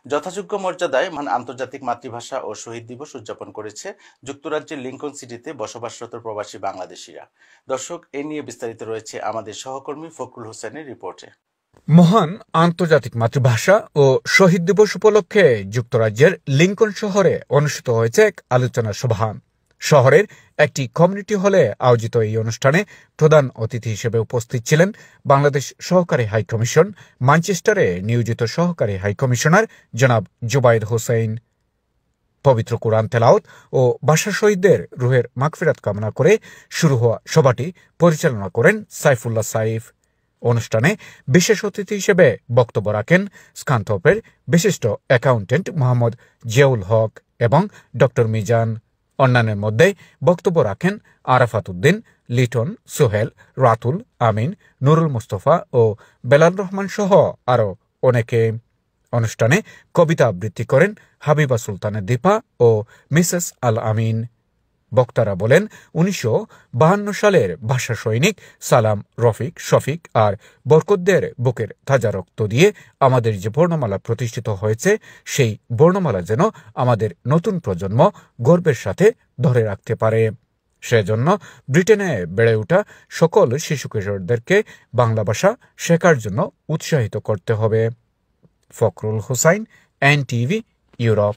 যথাযোগ্য মর্যাদায় আন্তর্জাতিক মাতৃভাষা ও শহীদ দিবস উদযাপন করেছে যুক্তরাজ্যের লিংকন সিটিতে বসবাসরত প্রবাসী বাংলাদেশিরা। দর্শক, এ নিয়ে বিস্তারিত রয়েছে আমাদের সহকর্মী ফখরুল হোসেনের রিপোর্টে। মহান আন্তর্জাতিক মাতৃভাষা ও শহীদ দিবস উপলক্ষে যুক্তরাজ্যের লিংকন শহরে অনুষ্ঠিত হয়েছে এক আলোচনা সভা। শহরের একটি কমিউনিটি হলে আয়োজিত এই অনুষ্ঠানে প্রধান অতিথি হিসেবে উপস্থিত ছিলেন বাংলাদেশ সহকারী হাইকমিশন ম্যানচেস্টারে নিয়োজিত সহকারী হাইকমিশনার জনাব জুবায়েদ হোসেন। পবিত্র কোরআন তেলাওয়াত ও ভাষা শহীদদের রুহের মাগফিরাত কামনা করে শুরু হওয়া সভাটি পরিচালনা করেন সাইফুল্লাহ সাইফ। অনুষ্ঠানে বিশেষ অতিথি হিসেবে বক্তব্য রাখেন স্কানথর্পের বিশিষ্ট অ্যাকাউন্টেন্ট মোহাম্মদ জিয়াউল হক এবং ড মিজান। অন্যান্যের মধ্যে বক্তব্য রাখেন আরাফাত উদ্দিন, লিটন, সোহেল, রাতুল, আমিন, নুরুল মুস্তফা ও বেলাল রহমান সহ আরও অনেকে। অনুষ্ঠানে কবিতা আবৃত্তি করেন হাবিবা সুলতানের দীপা ও মিসেস আল আমিন। বক্তারা বলেন, ১৯৫২ সালের ভাষা সৈনিক সালাম, রফিক, শফিক আর বরকতদের বুকের তাজা রক্ত দিয়ে আমাদের যে বর্ণমালা প্রতিষ্ঠিত হয়েছে, সেই বর্ণমালা যেন আমাদের নতুন প্রজন্ম গর্বের সাথে ধরে রাখতে পারে। সেজন্য ব্রিটেনে বেড়ে ওঠা সকল শিশু কিশোরদেরকে বাংলা ভাষা শেখার জন্য উৎসাহিত করতে হবে। Fakhrul Hossain, NTV, Europe.